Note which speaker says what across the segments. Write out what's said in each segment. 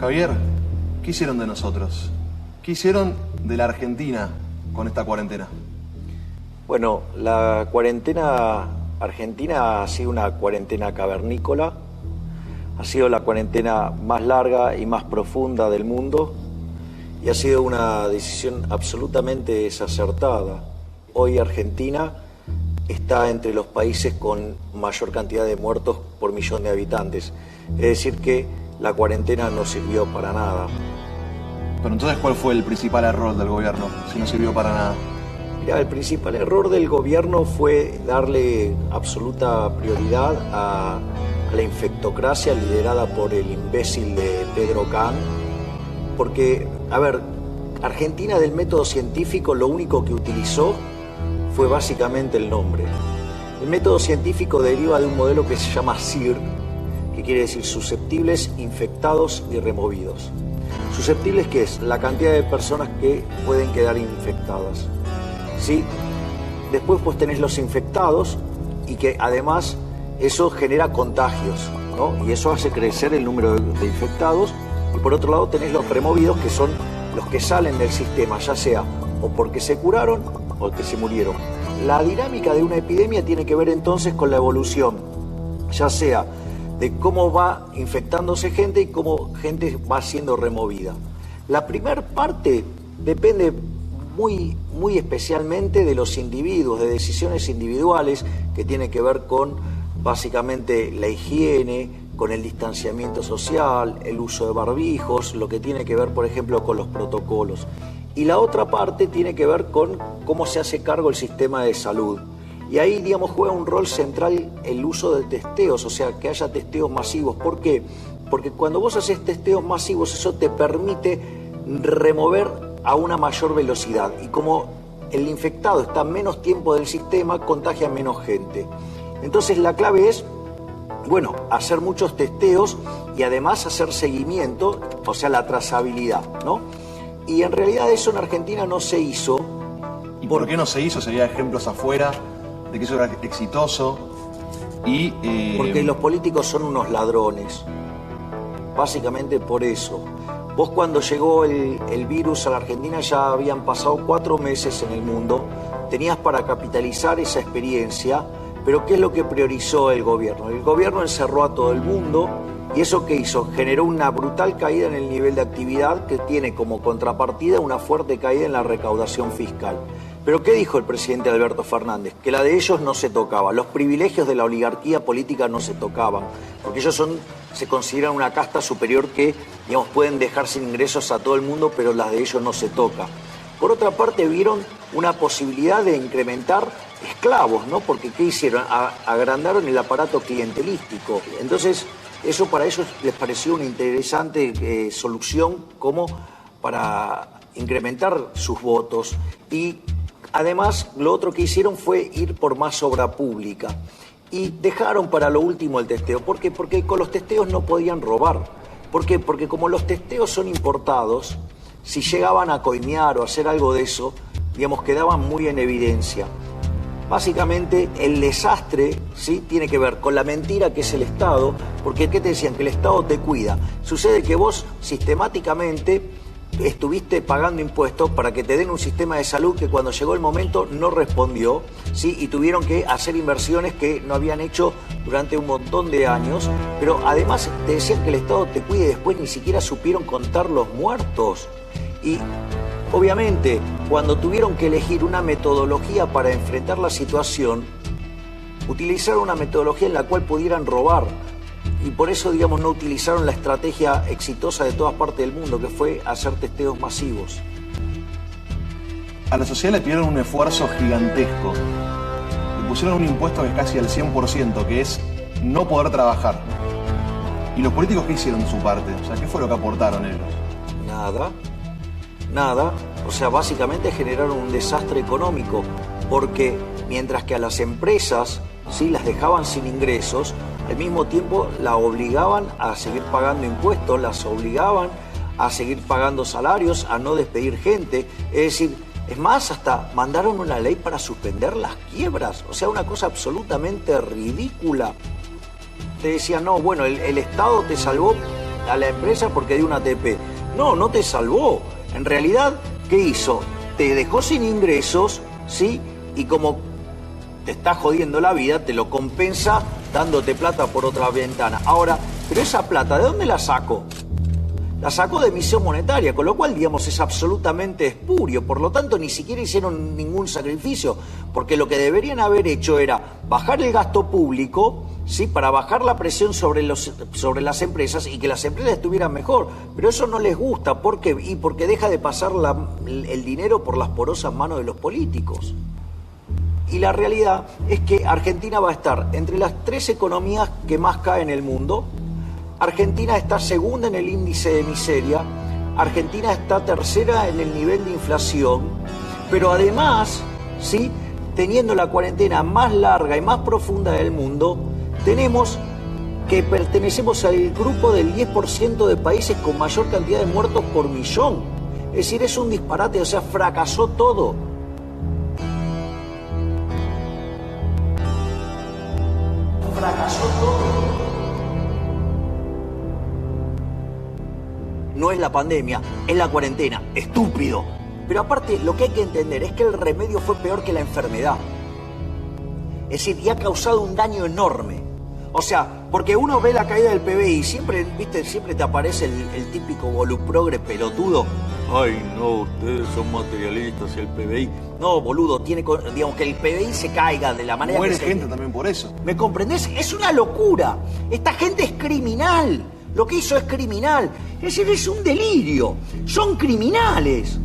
Speaker 1: Javier, ¿qué hicieron de nosotros? ¿Qué hicieron de la Argentina con esta cuarentena?
Speaker 2: Bueno, la cuarentena argentina ha sido una cuarentena cavernícola, ha sido la cuarentena más larga y más profunda del mundo y ha sido una decisión absolutamente desacertada. Hoy Argentina está entre los países con mayor cantidad de muertos por millón de habitantes. Es decir que la cuarentena no sirvió para nada.
Speaker 1: Pero entonces, ¿cuál fue el principal error del gobierno si no sirvió para nada?
Speaker 2: Mira, el principal error del gobierno fue darle absoluta prioridad a la infectocracia liderada por el imbécil de Pedro Kahn. Porque, a ver, Argentina del método científico lo único que utilizó fue básicamente el nombre. El método científico deriva de un modelo que se llama SIR, que quiere decir susceptibles, infectados y removidos. Susceptibles, ¿qué es? La cantidad de personas que pueden quedar infectadas. ¿Sí? Después pues tenés los infectados y que además eso genera contagios, ¿no? Y eso hace crecer el número de infectados. Y por otro lado tenés los removidos, que son los que salen del sistema, ya sea o porque se curaron o porque se murieron. La dinámica de una epidemia tiene que ver entonces con la evolución, ya sea de cómo va infectándose gente y cómo gente va siendo removida. La primera parte depende muy especialmente de los individuos, de decisiones individuales que tienen que ver con básicamente la higiene, con el distanciamiento social, el uso de barbijos, lo que tiene que ver, por ejemplo, con los protocolos. Y la otra parte tiene que ver con cómo se hace cargo el sistema de salud. Y ahí, digamos, juega un rol central el uso de testeos, o sea, que haya testeos masivos. ¿Por qué? Porque cuando vos haces testeos masivos, eso te permite remover a una mayor velocidad. Y como el infectado está menos tiempo del sistema, contagia menos gente. Entonces la clave es, bueno, hacer muchos testeos y además hacer seguimiento, o sea, la trazabilidad, ¿no? Y en realidad eso en Argentina no se hizo.
Speaker 1: ¿Y por qué no se hizo? Sería ejemplos afuera de que eso era exitoso y...
Speaker 2: Porque los políticos son unos ladrones. Básicamente por eso. Vos cuando llegó el virus a la Argentina ya habían pasado 4 meses en el mundo. Tenías para capitalizar esa experiencia, pero ¿qué es lo que priorizó el gobierno? El gobierno encerró a todo el mundo y ¿eso qué hizo? Generó una brutal caída en el nivel de actividad que tiene como contrapartida una fuerte caída en la recaudación fiscal. ¿Pero qué dijo el presidente Alberto Fernández? Que la de ellos no se tocaba. Los privilegios de la oligarquía política no se tocaban, porque ellos se consideran una casta superior que, digamos, pueden dejar sin ingresos a todo el mundo, pero las de ellos no se toca. Por otra parte, vieron una posibilidad de incrementar esclavos, ¿no? Porque ¿qué hicieron? Agrandaron el aparato clientelístico. Entonces, eso para ellos les pareció una interesante solución como para incrementar sus votos. Y además, lo otro que hicieron fue ir por más obra pública. Y dejaron para lo último el testeo. ¿Por qué? Porque con los testeos no podían robar. ¿Por qué? Porque como los testeos son importados, si llegaban a coimear o hacer algo de eso, digamos, quedaban muy en evidencia. Básicamente, el desastre, ¿sí?, tiene que ver con la mentira que es el Estado, porque ¿qué te decían? Que el Estado te cuida. Sucede que vos sistemáticamente estuviste pagando impuestos para que te den un sistema de salud que cuando llegó el momento no respondió, ¿sí? Y tuvieron que hacer inversiones que no habían hecho durante un montón de años, pero además te decían que el Estado te cuide y después ni siquiera supieron contar los muertos. Y obviamente, cuando tuvieron que elegir una metodología para enfrentar la situación, utilizaron una metodología en la cual pudieran robar. Y por eso, digamos, no utilizaron la estrategia exitosa de todas partes del mundo, que fue hacer testeos masivos.
Speaker 1: A la sociedad le pidieron un esfuerzo gigantesco. Le pusieron un impuesto que es casi al 100%, que es no poder trabajar. ¿Y los políticos qué hicieron de su parte? O sea, ¿qué fue lo que aportaron ellos?
Speaker 2: Nada. O sea, básicamente generaron un desastre económico, porque mientras que a las empresas, sí, las dejaban sin ingresos, al mismo tiempo la obligaban a seguir pagando impuestos, las obligaban a seguir pagando salarios, a no despedir gente. Es decir, es más, hasta mandaron una ley para suspender las quiebras. O sea, una cosa absolutamente ridícula. Te decían, no, bueno, el Estado te salvó a la empresa porque dio una ATP. No, no te salvó. En realidad, ¿qué hizo? Te dejó sin ingresos, ¿sí? Y como te está jodiendo la vida, te lo compensa dándote plata por otra ventana. Ahora, pero esa plata, ¿de dónde la sacó? La sacó de emisión monetaria, con lo cual, digamos, es absolutamente espurio. Por lo tanto, ni siquiera hicieron ningún sacrificio, porque lo que deberían haber hecho era bajar el gasto público, ¿sí? Para bajar la presión sobre las empresas y que las empresas estuvieran mejor. Pero eso no les gusta. ¿Por qué? Y porque deja de pasar el dinero por las porosas manos de los políticos. Y la realidad es que Argentina va a estar entre las 3 economías que más caen en el mundo. Argentina está segunda en el índice de miseria, Argentina está tercera en el nivel de inflación, pero además, ¿sí? Teniendo la cuarentena más larga y más profunda del mundo, tenemos que pertenecemos al grupo del 10% de países con mayor cantidad de muertos por millón. Es decir, es un disparate, o sea, fracasó todo. Fracasó todo. No es la pandemia, es la cuarentena. Estúpido. Pero aparte, lo que hay que entender es que el remedio fue peor que la enfermedad. Es decir, y ha causado un daño enorme. O sea, porque uno ve la caída del PBI y siempre, ¿viste? Siempre te aparece el típico voluprogre pelotudo. Ay, no, ustedes son materialistas y el PBI... No, boludo, digamos que el PBI se caiga de la manera
Speaker 1: muere
Speaker 2: que
Speaker 1: gente también por eso.
Speaker 2: ¿Me comprendés? Es una locura. Esta gente es criminal. Lo que hizo es criminal. Es decir, es un delirio. Son criminales.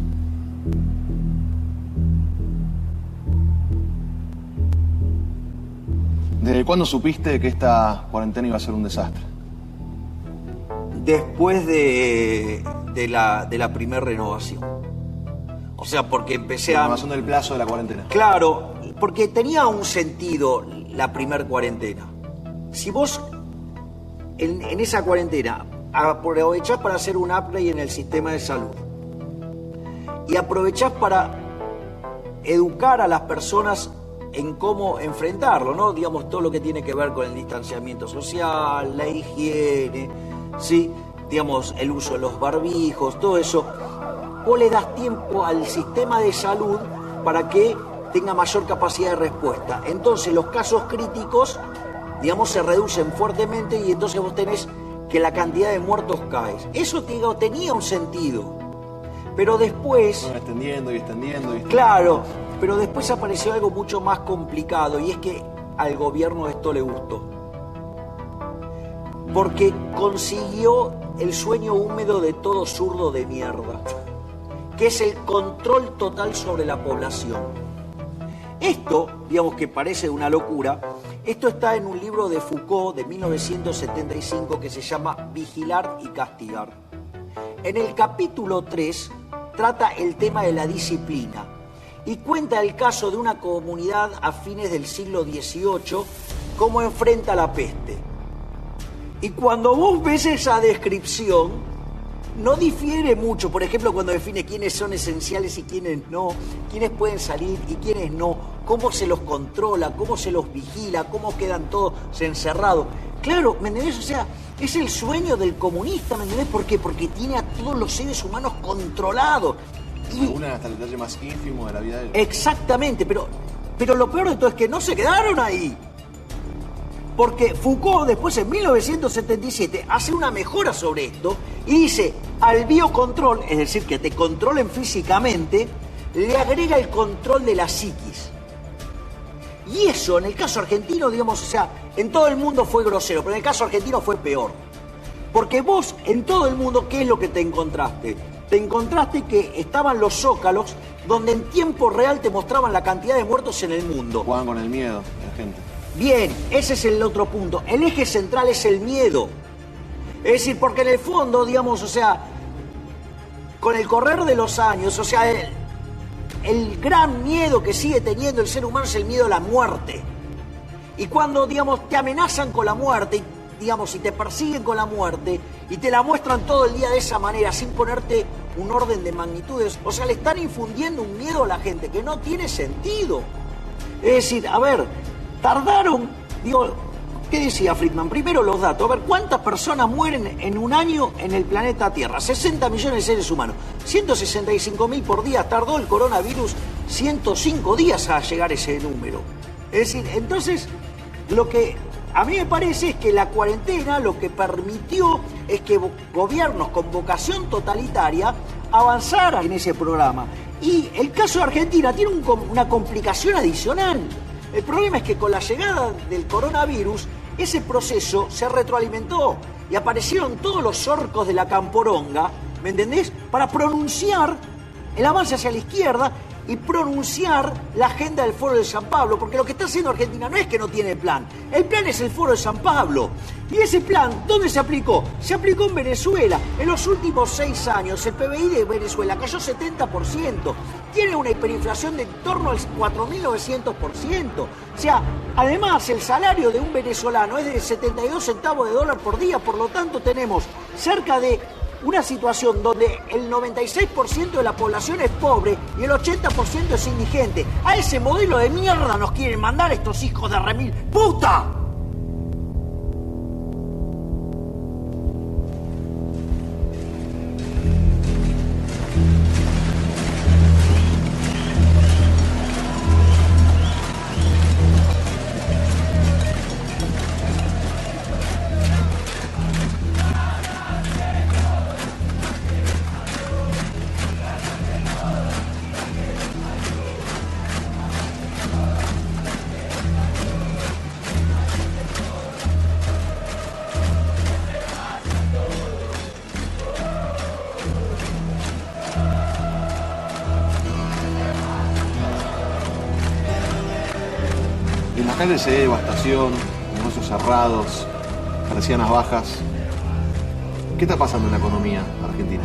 Speaker 1: ¿Desde cuándo supiste que esta cuarentena iba a ser un desastre?
Speaker 2: Después de la primera renovación. O sea, porque empecé a...
Speaker 1: Renovación del plazo de la cuarentena.
Speaker 2: Claro, porque tenía un sentido la primer cuarentena. Si vos en esa cuarentena aprovechás para hacer un upgrade en el sistema de salud y aprovechás para educar a las personas en cómo enfrentarlo, ¿no? Digamos, todo lo que tiene que ver con el distanciamiento social, la higiene, ¿sí? Digamos, el uso de los barbijos, todo eso. Vos le das tiempo al sistema de salud para que tenga mayor capacidad de respuesta. Entonces los casos críticos, digamos, se reducen fuertemente y entonces vos tenés que la cantidad de muertos cae. Eso, digo, tenía un sentido. Pero después...
Speaker 1: Extendiendo y extendiendo.
Speaker 2: Claro, pero después apareció algo mucho más complicado y es que al gobierno esto le gustó. Porque consiguió el sueño húmedo de todo zurdo de mierda, que es el control total sobre la población. Esto, digamos que parece una locura, esto está en un libro de Foucault de 1975 que se llama Vigilar y Castigar. En el capítulo 3 trata el tema de la disciplina y cuenta el caso de una comunidad a fines del siglo XVIII, cómo enfrenta la peste. Y cuando vos ves esa descripción, no difiere mucho, por ejemplo, cuando define quiénes son esenciales y quiénes no, quiénes pueden salir y quiénes no, cómo se los controla, cómo se los vigila, cómo quedan todos encerrados. Claro, ¿me entendés? O sea, es el sueño del comunista, ¿me entendés? ¿Por qué? Porque tiene a todos los seres humanos controlados.
Speaker 1: Y una hasta el detalle más ínfimo de la vida de él.
Speaker 2: Exactamente, pero lo peor de todo es que no se quedaron ahí. Porque Foucault después en 1977 hace una mejora sobre esto y dice, al biocontrol, es decir, que te controlen físicamente, le agrega el control de la psiquis. Y eso, en el caso argentino, digamos, o sea, en todo el mundo fue grosero, pero en el caso argentino fue peor. Porque vos, en todo el mundo, ¿qué es lo que te encontraste? Te encontraste que estaban los zócalos, donde en tiempo real te mostraban la cantidad de muertos en el mundo.
Speaker 1: Juegan con el miedo de la gente.
Speaker 2: Bien, ese es el otro punto. El eje central es el miedo. Es decir, porque en el fondo, digamos, o sea, con el correr de los años, o sea, el gran miedo que sigue teniendo el ser humano es el miedo a la muerte. Y cuando, digamos, te amenazan con la muerte, digamos, y te persiguen con la muerte, y te la muestran todo el día de esa manera, sin ponerte un orden de magnitudes, o sea, le están infundiendo un miedo a la gente que no tiene sentido. Es decir, a ver, tardaron, digo, ¿Qué decía Friedman? Primero los datos. A ver, ¿cuántas personas mueren en un año en el planeta Tierra? 60 millones de seres humanos. 165.000 por día. Tardó el coronavirus 105 días a llegar a ese número. Es decir, entonces, lo que a mí me parece es que la cuarentena lo que permitió es que gobiernos con vocación totalitaria avanzaran en ese programa. Y el caso de Argentina tiene una complicación adicional. El problema es que con la llegada del coronavirus, ese proceso se retroalimentó y aparecieron todos los orcos de la camporonga, ¿me entendés? Para pronunciar el avance hacia la izquierda y pronunciar la agenda del Foro de San Pablo, porque lo que está haciendo Argentina no es que no tiene plan, el plan es el Foro de San Pablo. Y ese plan, ¿dónde se aplicó? Se aplicó en Venezuela. En los últimos 6 años, el PBI de Venezuela cayó 70%. Tiene una hiperinflación de en torno al 4.900%. O sea, además, el salario de un venezolano es de 72 centavos de dólar por día. Por lo tanto, tenemos cerca de una situación donde el 96% de la población es pobre y el 80% es indigente. A ese modelo de mierda nos quieren mandar estos hijos de remil puta.
Speaker 1: En las calles se ve devastación, negocios cerrados, persianas bajas. ¿Qué está pasando en la economía argentina?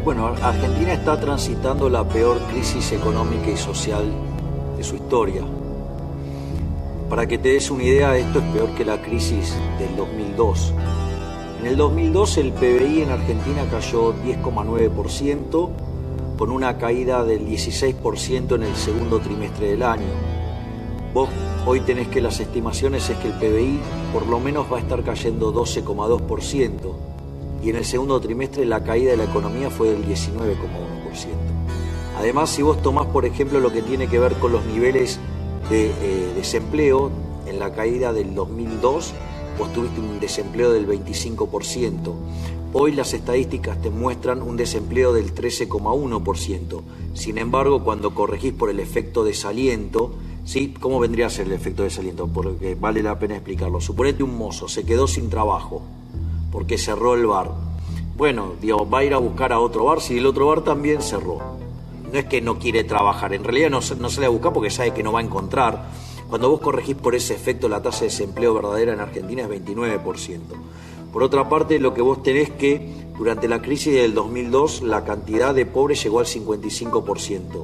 Speaker 2: Bueno, Argentina está transitando la peor crisis económica y social de su historia. Para que te des una idea, esto es peor que la crisis del 2002. En el 2002 el PBI en Argentina cayó 10,9%, con una caída del 16% en el segundo trimestre del año. Vos hoy tenés que las estimaciones es que el PBI por lo menos va a estar cayendo 12,2%, y en el segundo trimestre la caída de la economía fue del 19,1%. Además, si vos tomás, por ejemplo, lo que tiene que ver con los niveles de desempleo, en la caída del 2002 vos tuviste un desempleo del 25%. Hoy las estadísticas te muestran un desempleo del 13,1%. Sin embargo, cuando corregís por el efecto desaliento, ¿sí? ¿Cómo vendría a ser el efecto desaliento? Porque vale la pena explicarlo. Suponete un mozo se quedó sin trabajo porque cerró el bar. Bueno, digo, va a ir a buscar a otro bar si el otro bar también cerró. No es que no quiere trabajar, en realidad no sale a buscar porque sabe que no va a encontrar. Cuando vos corregís por ese efecto, la tasa de desempleo verdadera en Argentina es 29%. Por otra parte, lo que vos tenés que, durante la crisis del 2002, la cantidad de pobres llegó al 55%.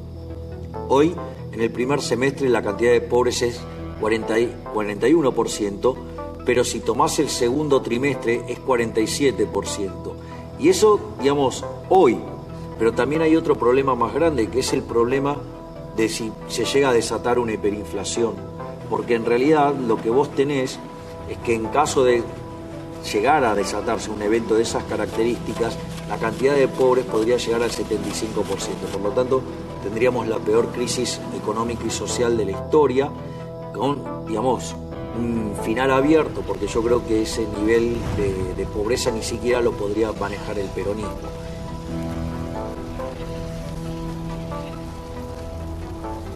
Speaker 2: Hoy, en el primer semestre, la cantidad de pobres es 41%, pero si tomás el segundo trimestre es 47%. Y eso, digamos, hoy. Pero también hay otro problema más grande, que es el problema de si se llega a desatar una hiperinflación. Porque en realidad lo que vos tenés es que en caso de llegar a desatarse un evento de esas características, la cantidad de pobres podría llegar al 75%. Por lo tanto, tendríamos la peor crisis económica y social de la historia, con, digamos, un final abierto, porque yo creo que ese nivel de pobreza ni siquiera lo podría manejar el peronismo.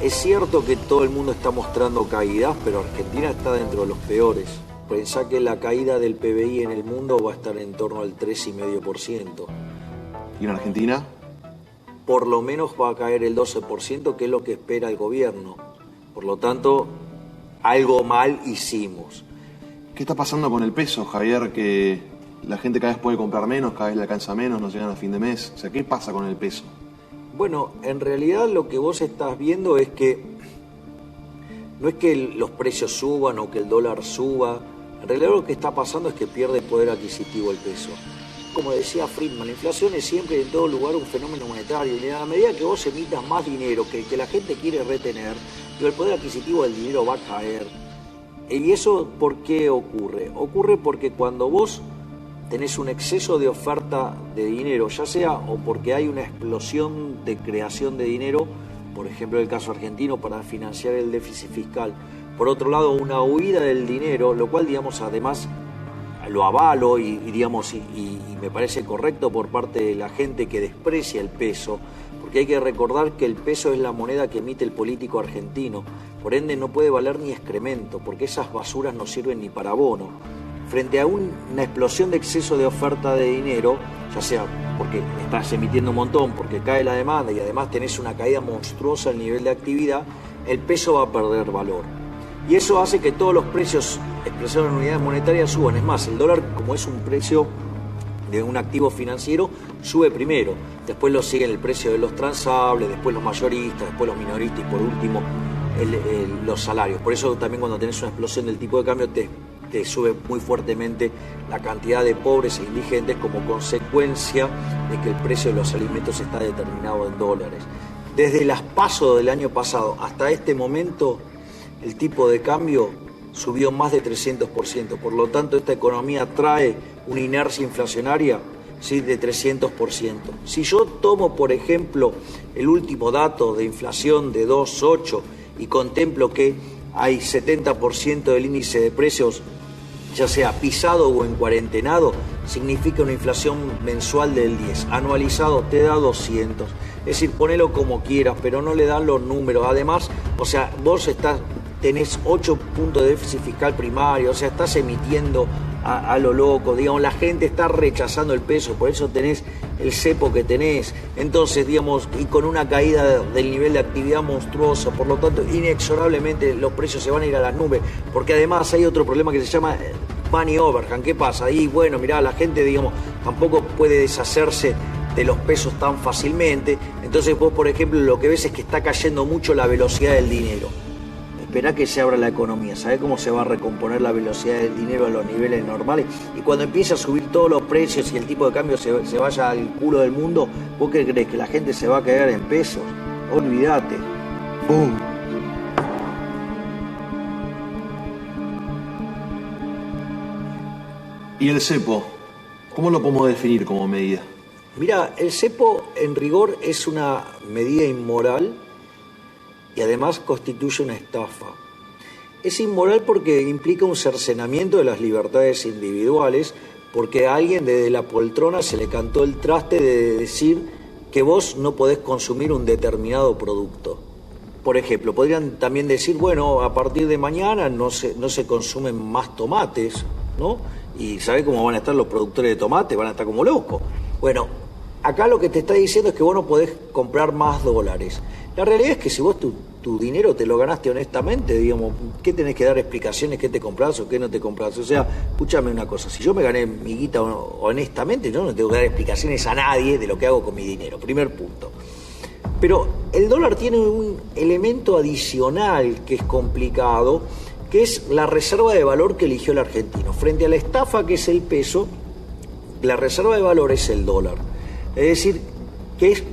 Speaker 2: Es cierto que todo el mundo está mostrando caídas, pero Argentina está dentro de los peores. Pensá que la caída del PBI en el mundo va a estar en torno al 3,5%.
Speaker 1: ¿Y en Argentina?
Speaker 2: Por lo menos va a caer el 12%, que es lo que espera el gobierno. Por lo tanto, algo mal hicimos.
Speaker 1: ¿Qué está pasando con el peso, Javier? Que la gente cada vez puede comprar menos, cada vez le alcanza menos, no llegan a fin de mes. O sea, ¿qué pasa con el peso?
Speaker 2: Bueno, en realidad lo que vos estás viendo es que no es que los precios suban o que el dólar suba. En realidad lo que está pasando es que pierde poder adquisitivo el peso. Como decía Friedman, la inflación es siempre en todo lugar un fenómeno monetario. Y a medida que vos emitas más dinero que la gente quiere retener, el poder adquisitivo del dinero va a caer. ¿Y eso por qué ocurre? Ocurre porque cuando vos tenés un exceso de oferta de dinero, ya sea o porque hay una explosión de creación de dinero, por ejemplo el caso argentino para financiar el déficit fiscal, por otro lado una huida del dinero, lo cual digamos además lo avalo y me parece correcto por parte de la gente que desprecia el peso, porque hay que recordar que el peso es la moneda que emite el político argentino, por ende no puede valer ni excremento, porque esas basuras no sirven ni para abono. Frente a una explosión de exceso de oferta de dinero, ya sea porque estás emitiendo un montón, porque cae la demanda y además tenés una caída monstruosa del nivel de actividad, el peso va a perder valor. Y eso hace que todos los precios expresados en unidades monetarias suban. Es más, el dólar, como es un precio de un activo financiero, sube primero. Después lo siguen el precio de los transables, después los mayoristas, después los minoristas y por último los salarios. Por eso también cuando tenés una explosión del tipo de cambio te sube muy fuertemente la cantidad de pobres e indigentes como consecuencia de que el precio de los alimentos está determinado en dólares. Desde las PASO del año pasado hasta este momento, el tipo de cambio subió más de 300%. Por lo tanto, esta economía trae una inercia inflacionaria, ¿sí?, de 300%. Si yo tomo, por ejemplo, el último dato de inflación de 2,8 y contemplo que hay 70% del índice de precios, ya sea pisado o en cuarentenado, significa una inflación mensual del 10. Anualizado te da 200. Es decir, ponelo como quieras, pero no le dan los números. Además, o sea, vos tenés 8 puntos de déficit fiscal primario, o sea, estás emitiendo a lo loco, digamos, la gente está rechazando el peso, por eso tenés el cepo que tenés, entonces, digamos, y con una caída del nivel de actividad monstruosa, por lo tanto, inexorablemente los precios se van a ir a las nubes, porque además hay otro problema que se llama money overhang. ¿Qué pasa? Y bueno, mirá, la gente, digamos, tampoco puede deshacerse de los pesos tan fácilmente, entonces vos, por ejemplo, lo que ves es que está cayendo mucho la velocidad del dinero. Esperá que se abra la economía, ¿sabés cómo se va a recomponer la velocidad del dinero a los niveles normales? Y cuando empiece a subir todos los precios y el tipo de cambio se vaya al culo del mundo, ¿vos qué crees? ¿Que la gente se va a quedar en pesos? Olvídate. ¡Bum!
Speaker 1: ¿Y el cepo? ¿Cómo lo podemos definir como medida?
Speaker 2: Mirá, el cepo en rigor es una medida inmoral y además constituye una estafa. Es inmoral porque implica un cercenamiento de las libertades individuales, porque a alguien desde la poltrona se le cantó el traste de decir que vos no podés consumir un determinado producto. Por ejemplo, podrían también decir, bueno, a partir de mañana no se consumen más tomates, ¿no? Y ¿sabés cómo van a estar los productores de tomate? Van a estar como locos. Bueno, acá lo que te está diciendo es que vos no podés comprar más dólares. La realidad es que si vos tu dinero te lo ganaste honestamente, digamos, ¿qué tenés que dar explicaciones? ¿Qué te comprás o qué no te comprás? O sea, escúchame una cosa, si yo me gané mi guita honestamente, yo no tengo que dar explicaciones a nadie de lo que hago con mi dinero, primer punto. Pero el dólar tiene un elemento adicional que es complicado, que es la reserva de valor que eligió el argentino. Frente a la estafa que es el peso, la reserva de valor es el dólar. Es decir, que es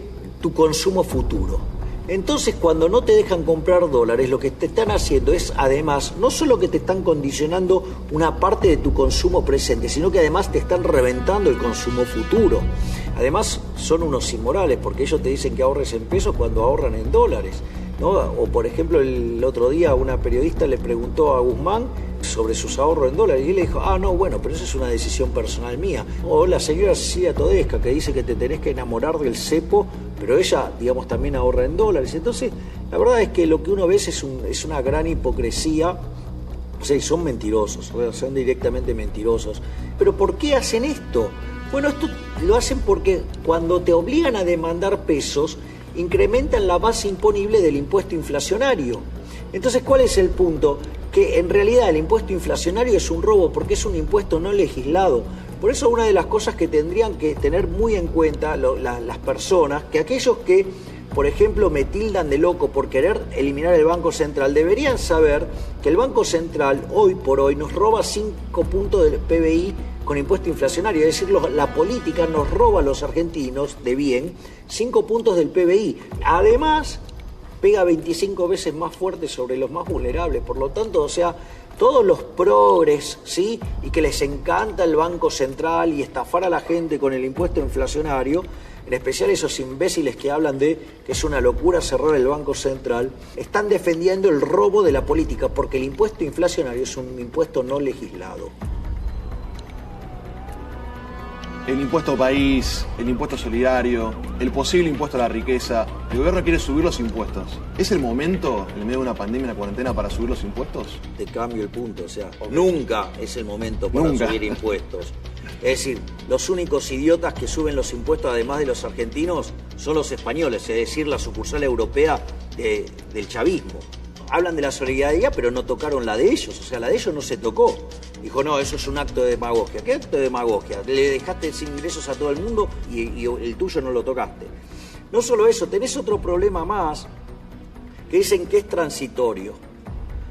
Speaker 2: tu consumo futuro. Entonces, cuando no te dejan comprar dólares, lo que te están haciendo es, además, no solo que te están condicionando una parte de tu consumo presente, sino que además te están reventando el consumo futuro. Además, son unos inmorales, porque ellos te dicen que ahorres en pesos cuando ahorran en dólares, ¿no? O, por ejemplo, el otro día una periodista le preguntó a Guzmán sobre sus ahorros en dólares y él le dijo, no, bueno, pero eso es una decisión personal mía. O la señora Cecilia Todesca, que dice que te tenés que enamorar del cepo, pero ella, digamos, también ahorra en dólares. Entonces, la verdad es que lo que uno ve es una gran hipocresía. O sea, son mentirosos, son directamente mentirosos. ¿Pero por qué hacen esto? Bueno, esto lo hacen porque cuando te obligan a demandar pesos, incrementan la base imponible del impuesto inflacionario. Entonces, ¿cuál es el punto? Que en realidad el impuesto inflacionario es un robo porque es un impuesto no legislado. Por eso una de las cosas que tendrían que tener muy en cuenta las personas, que aquellos que, por ejemplo, me tildan de loco por querer eliminar el Banco Central, deberían saber que el Banco Central hoy por hoy nos roba 5 puntos del PBI con impuesto inflacionario, es decir, la política nos roba a los argentinos de bien 5 puntos del PBI. Además, pega 25 veces más fuerte sobre los más vulnerables. Por lo tanto, o sea, todos los progres, ¿sí? Y que les encanta el Banco Central y estafar a la gente con el impuesto inflacionario, en especial esos imbéciles que hablan de que es una locura cerrar el Banco Central, están defendiendo el robo de la política, porque el impuesto inflacionario es un impuesto no legislado.
Speaker 1: El impuesto país, el impuesto solidario, el posible impuesto a la riqueza. El gobierno quiere subir los impuestos. ¿Es el momento, en medio de una pandemia, una cuarentena, para subir los impuestos?
Speaker 2: Te cambio el punto, o sea, nunca es el momento para subir impuestos. Es decir, los únicos idiotas que suben los impuestos, además de los argentinos, son los españoles, es decir, la sucursal europea del chavismo. Hablan de la solidaridad, pero no tocaron la de ellos, o sea, la de ellos no se tocó. Dijo, no, eso es un acto de demagogia. ¿Qué acto de demagogia? Le dejaste sin ingresos a todo el mundo y el tuyo no lo tocaste. No solo eso, tenés otro problema más, que dicen que es transitorio.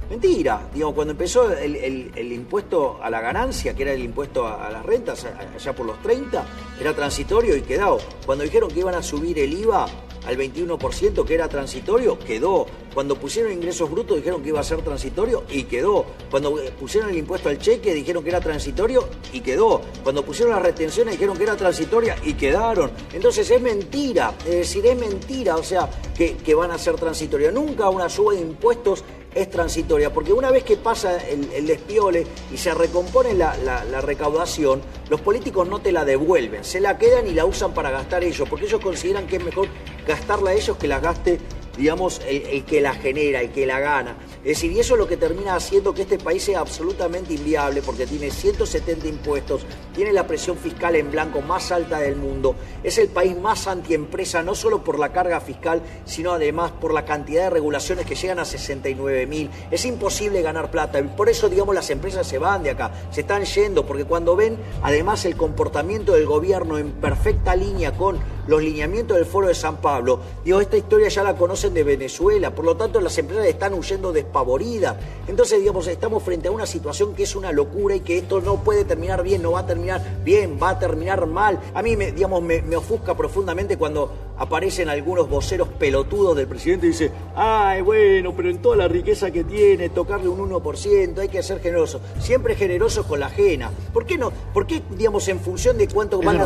Speaker 2: Mentira, digamos, cuando empezó el impuesto a la ganancia, que era el impuesto a las rentas, allá por los 30, era transitorio y quedó. Cuando dijeron que iban a subir el IVA al 21%, que era transitorio, quedó. Cuando pusieron ingresos brutos dijeron que iba a ser transitorio y quedó. Cuando pusieron el impuesto al cheque dijeron que era transitorio y quedó. Cuando pusieron las retenciones dijeron que era transitoria y quedaron. Entonces es mentira, es decir, es mentira, o sea, que van a ser transitorias. Nunca una suba de impuestos es transitoria, porque una vez que pasa el despiole y se recompone la recaudación, los políticos no te la devuelven, se la quedan y la usan para gastar ellos, porque ellos consideran que es mejor gastarla a ellos que la gaste, digamos, el que la genera, el que la gana. Es decir, y eso es lo que termina haciendo que este país sea absolutamente inviable, porque tiene 170 impuestos, tiene la presión fiscal en blanco más alta del mundo, es el país más antiempresa, no solo por la carga fiscal, sino además por la cantidad de regulaciones que llegan a 69.000. Es imposible ganar plata, y por eso, digamos, las empresas se van de acá, se están yendo, porque cuando ven, además, el comportamiento del gobierno en perfecta línea con los lineamientos del Foro de San Pablo, digo, esta historia ya la conocen de Venezuela, por lo tanto las empresas están huyendo despavoridas. Entonces, digamos, estamos frente a una situación que es una locura y que esto no puede terminar bien, no va a terminar bien, va a terminar mal. A mí, me ofusca profundamente cuando aparecen algunos voceros pelotudos del presidente y dice, ay, bueno, pero en toda la riqueza que tiene, tocarle un 1%, hay que ser generoso. Siempre generosos con la ajena. ¿Por qué no? ¿Por qué, digamos, en función de cuánto van a...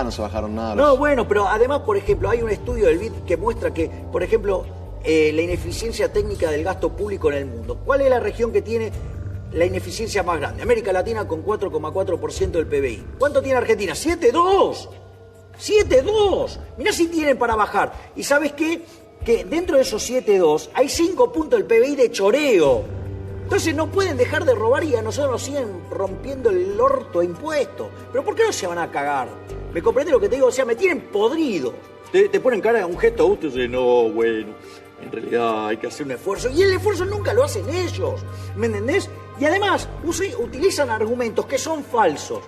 Speaker 1: No se bajaron nada.
Speaker 2: No, bueno, pero además, por ejemplo, hay un estudio del BID que muestra que, por ejemplo, la ineficiencia técnica del gasto público en el mundo. ¿Cuál es la región que tiene la ineficiencia más grande? América Latina, con 4,4% del PBI. ¿Cuánto tiene Argentina? 7,2%. 7,2%. Mirá si tienen para bajar. ¿Y sabes qué? Que dentro de esos 7,2 hay 5 puntos del PBI de choreo. Entonces no pueden dejar de robar y a nosotros nos siguen rompiendo el orto de impuestos. ¿Pero por qué no se van a cagar? ¿Me comprende lo que te digo? O sea, me tienen podrido. Te ponen cara a un gesto adulto y dicen, no, bueno, en realidad hay que hacer un esfuerzo. Y el esfuerzo nunca lo hacen ellos, ¿me entendés? Y además utilizan argumentos que son falsos.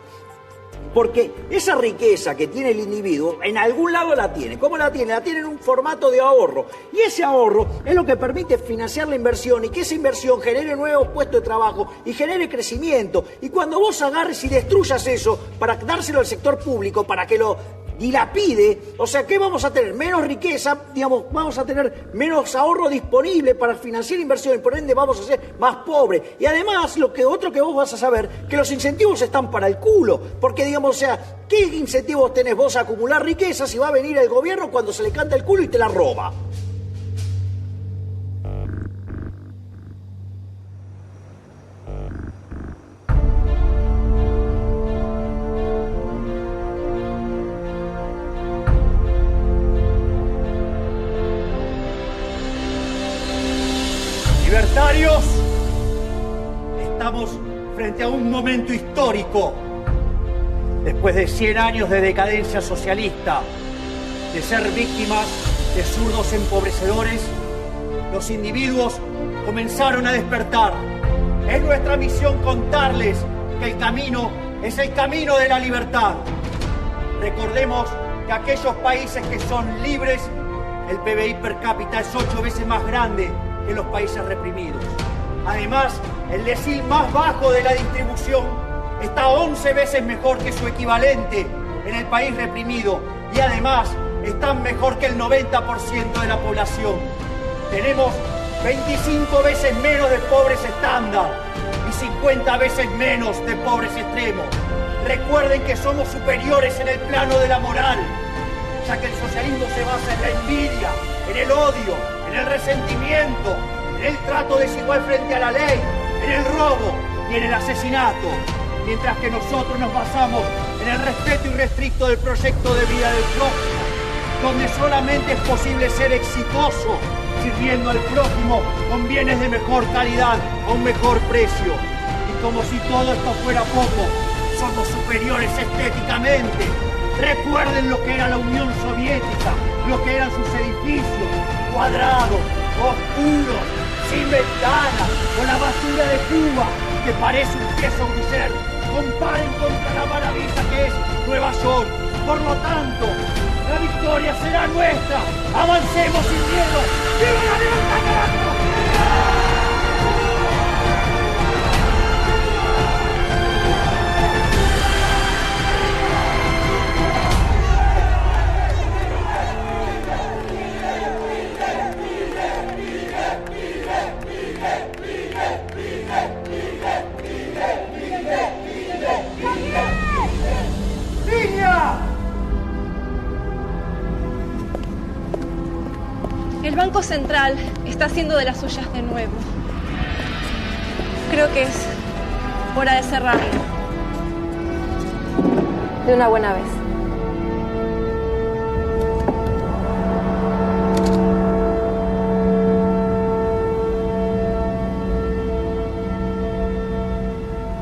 Speaker 2: Porque esa riqueza que tiene el individuo, en algún lado la tiene. ¿Cómo la tiene? La tiene en un formato de ahorro. Y ese ahorro es lo que permite financiar la inversión y que esa inversión genere nuevos puestos de trabajo y genere crecimiento. Y cuando vos agarres y destruyas eso para dárselo al sector público, para que lo dilapide, o sea, ¿qué vamos a tener? Menos riqueza, digamos, vamos a tener menos ahorro disponible para financiar inversión y por ende vamos a ser más pobres. Y además, otro que vos vas a saber, que los incentivos están para el culo, porque digamos, o sea, ¿qué incentivos tenés vos a acumular riqueza si va a venir el gobierno cuando se le canta el culo y te la roba?
Speaker 3: Libertarios, estamos frente a un momento histórico. Después de 100 años de decadencia socialista, de ser víctimas de zurdos empobrecedores, los individuos comenzaron a despertar. Es nuestra misión contarles que el camino es el camino de la libertad. Recordemos que aquellos países que son libres, el PBI per cápita es 8 veces más grande que los países reprimidos. Además, el decil más bajo de la distribución está 11 veces mejor que su equivalente en el país reprimido y además están mejor que el 90% de la población. Tenemos 25 veces menos de pobres estándar y 50 veces menos de pobres extremos. Recuerden que somos superiores en el plano de la moral, ya que el socialismo se basa en la envidia, en el odio, en el resentimiento, en el trato desigual frente a la ley, en el robo y en el asesinato, mientras que nosotros nos basamos en el respeto irrestricto del proyecto de vida del prójimo, donde solamente es posible ser exitoso sirviendo al prójimo con bienes de mejor calidad a un mejor precio. Y como si todo esto fuera poco, somos superiores estéticamente. Recuerden lo que era la Unión Soviética, lo que eran sus edificios, cuadrados, oscuros, sin ventanas, con la basura de Cuba, que parece un queso gruyere. Comparen contra la maravilla que es Nueva York. Por lo tanto, la victoria será nuestra. Avancemos sin miedo. ¡Viva la libertad, carajo!
Speaker 4: El Banco Central está haciendo de las suyas de nuevo. Creo que es hora de cerrarlo. De una buena vez.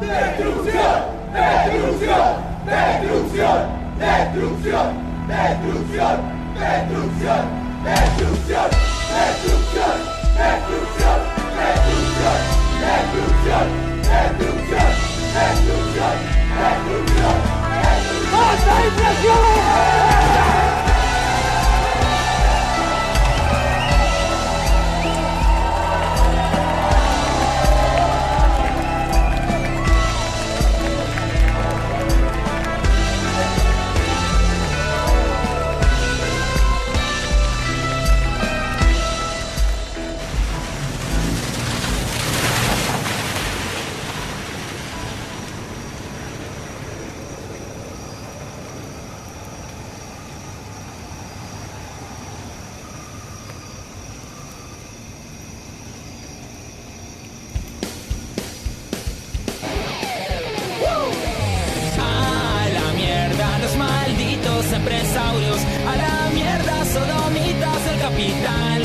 Speaker 5: ¡Destrucción! ¡Destrucción! ¡Destrucción! ¡Destrucción! ¡Destrucción! ¡Destrucción! ¡Destrucción! ¡Destrucción! ¡Destrucción! ¡Destrucción! ¡Destrucción! ¡Destrucción! ¡Destrucción! ¡Destrucción! ¡Basta inflación!
Speaker 6: Empresarios, a la mierda, sodomitas del capital.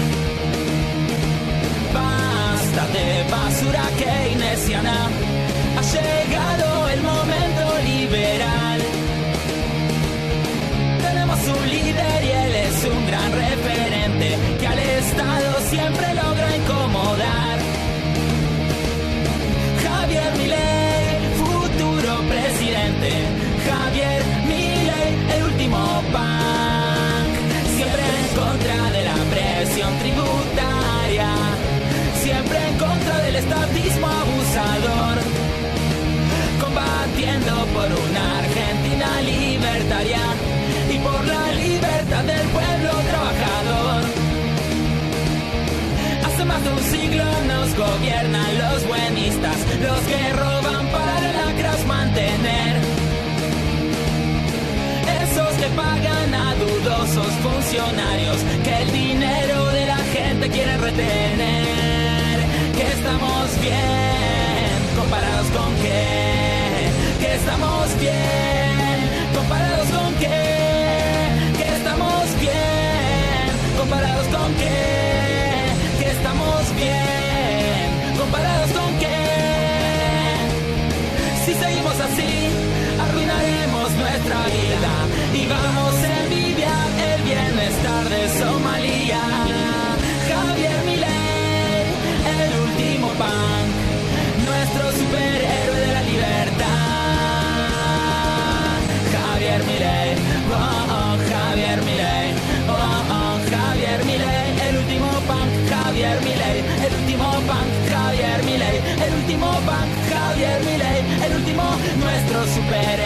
Speaker 6: Basta de basura keynesiana, ha llegado el momento liberal. Tenemos un líder y él es un gran referente que al Estado siempre logra incomodar. Javier Milei, futuro presidente. Javier Milei, el último punk, siempre en contra de la presión tributaria, siempre en contra del estatismo abusador, combatiendo por una Argentina libertaria y por la libertad del pueblo trabajador. Hace más de un siglo nos gobiernan los buenistas, los que roban para lacras mantener. Esos que pagan a dudosos funcionarios, que el dinero de la gente quieren retener. Que estamos bien, comparados con qué. Que estamos bien, comparados con qué. Que estamos bien, comparados con qué. Que estamos bien, comparados con qué. Si seguimos así, arruinaremos nuestra vida y vamos a envidiar el bienestar de Somalia. Javier Milei, el último punk, nuestro superhéroe de la libertad. Javier Milei, oh, Javier Milei, oh, Javier Milei, el último punk. Javier Milei, el último punk. Javier Milei, el último punk. Javier Milei, el último, nuestro superhéroe.